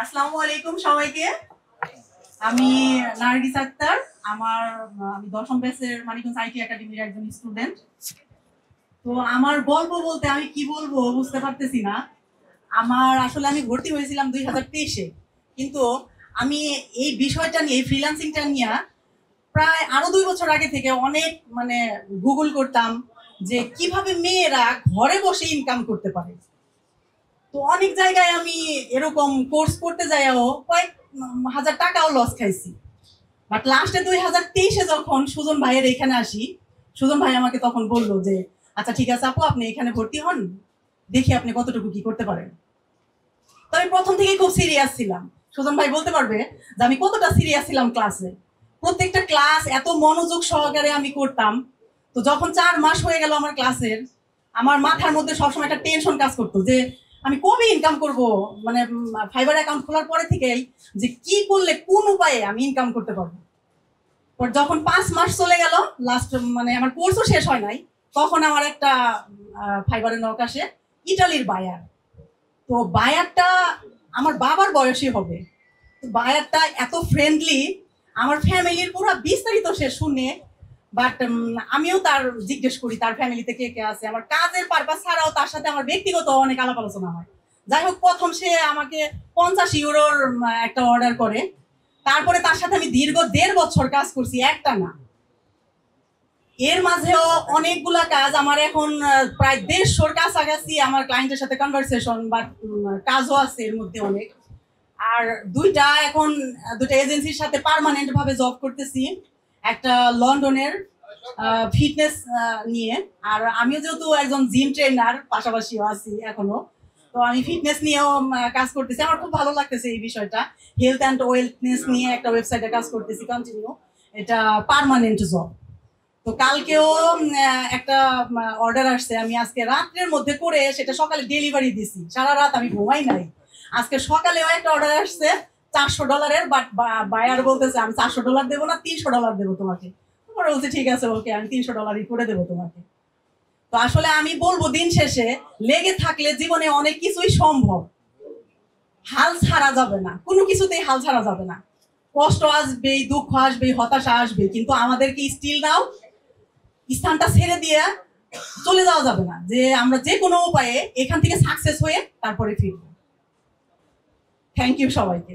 আসসালামু আলাইকুম সবাইকে। আমি নার্গিস আক্তার। আমি 10ম ব্যাচের মানিকগঞ্জ আইটি একাডেমির একজন স্টুডেন্ট। তো আমার গল্প বলতে আমি কি বলবো বুঝতে পারতেছি না। আমি ভর্তি হয়েছিলাম 2023-এ, কিন্তু আমি এই বিষয়টা নিয়ে, এই ফ্রিল্যান্সিংটা নিয়ে প্রায় আরো 2 বছর আগে থেকে অনেক গুগল করতাম যে কিভাবে মেয়েরা ঘরে বসে ইনকাম করতে পারে। তো অনেক জায়গায় আমি এরকম কোর্স করতে যাইও কয়েক হাজার টাকাও লস খাইছি। বাট লাস্টে 2023-এ যখন সুজন ভাইয়ের এখানে আসি, সুজন ভাই আমাকে তখন বললো যে আচ্ছা ঠিক আছে আপু, আপনি এখানে ভর্তি হন, দেখি আপনি কতটুকু কি করতে পারেন। তো আমি প্রথম থেকেই খুব সিরিয়াস ছিলাম। সুজন ভাই বলতে পারবে যে আমি কতটা সিরিয়াস ছিলাম ক্লাসে। প্রত্যেকটা ক্লাস এত মনোযোগ সহকারে আমি করতাম। তো যখন 4 মাস হয়ে গেল আমার ক্লাসের, আমার মাথার মধ্যে সবসময় একটা টেনশন কাজ করতো যে আমি কবে ইনকাম করব। ফাইবার অ্যাকাউন্ট খোলার পরে থেকেই যে কি করলে কোন উপায়ে আমি ইনকাম করতে পারবো। পর যখন 5 মাস চলে গেল, লাস্ট আমার কোর্সও শেষ হয় নাই, তখন আমার একটা ফাইবারের নক আসে, ইটালির বায়ার। তো বায়ারটা আমার বাবার বয়সী হবে। তো বায়ারটা এত ফ্রেন্ডলি, আমার ফ্যামিলির পুরো বিস্তারিত সে শুনে। বাট আমিও তার জিজ্ঞেস করি তার ফ্যামিলিতে কে কে আছে। আমার কাজের পারপাস ছাড়াও তার সাথে আমার ব্যক্তিগত অনেক আলাপ আলোচনা হয়। যাই হোক, প্রথম সে আমাকে 50 ইউরোর একটা অর্ডার করে। তারপরে তার সাথে আমি দীর্ঘ 1.5 বছর কাজ করছি, একটা না। এর মাঝেও অনেকগুলা কাজ আমার এখন প্রায় 150-র কাছাকাছি আমার ক্লায়েন্টের সাথে কনভারসেশন বা কাজও আছে এর মধ্যে অনেক। আর দুইটা এজেন্সির সাথে পার্মানেন্ট ভাবে জব করতেছি, একটা লন্ডনের ফিটনেস নিয়ে, আর আমিও যেহেতু একজন জিম ট্রেনার পাশাপাশিও আছি এখনো। তো আমি ফিটনেস নিয়েও কাজ করতেছি, আমার খুব ভালো লাগতেছে এই বিষয়টা। হেলথ অ্যান্ড ওয়েলনেস নিয়ে একটা ওয়েবসাইটে কাজ করতেছি কন্টিনিউ, এটা পার্মানেন্ট জব। তো কালকেও একটা অর্ডার আসছে, আমি আজকে রাত্রের মধ্যে করে সেটা সকালে ডেলিভারি দিছি। সারা রাত আমি ঘুমাই নাই। আজকে সকালেও একটা অর্ডার আসছে $400, বাট বায়ার বলতেছে আমি $400 দেবো না, $300 দেবো তোমাকে। পরে বলছে ঠিক আছে, ওকে, আমি $300 করে দেবো তোমাকে। তো আসলে আমি বলবো দিন শেষে লেগে থাকলে জীবনে অনেক কিছুই সম্ভব। হাল ছাড়া যাবে না, কোনো কিছুতেই হাল ছাড়া যাবে না। কষ্ট আসবেই, দুঃখ আসবেই, হতাশা আসবে, কিন্তু আমাদেরকে স্টিল নাও স্থানটা ছেড়ে দিয়ে চলে যাওয়া যাবে না, যে আমরা যে কোনো উপায়ে এখান থেকে সাকসেস হয়ে তারপরে ফিরবো। থ্যাংক ইউ সবাইকে।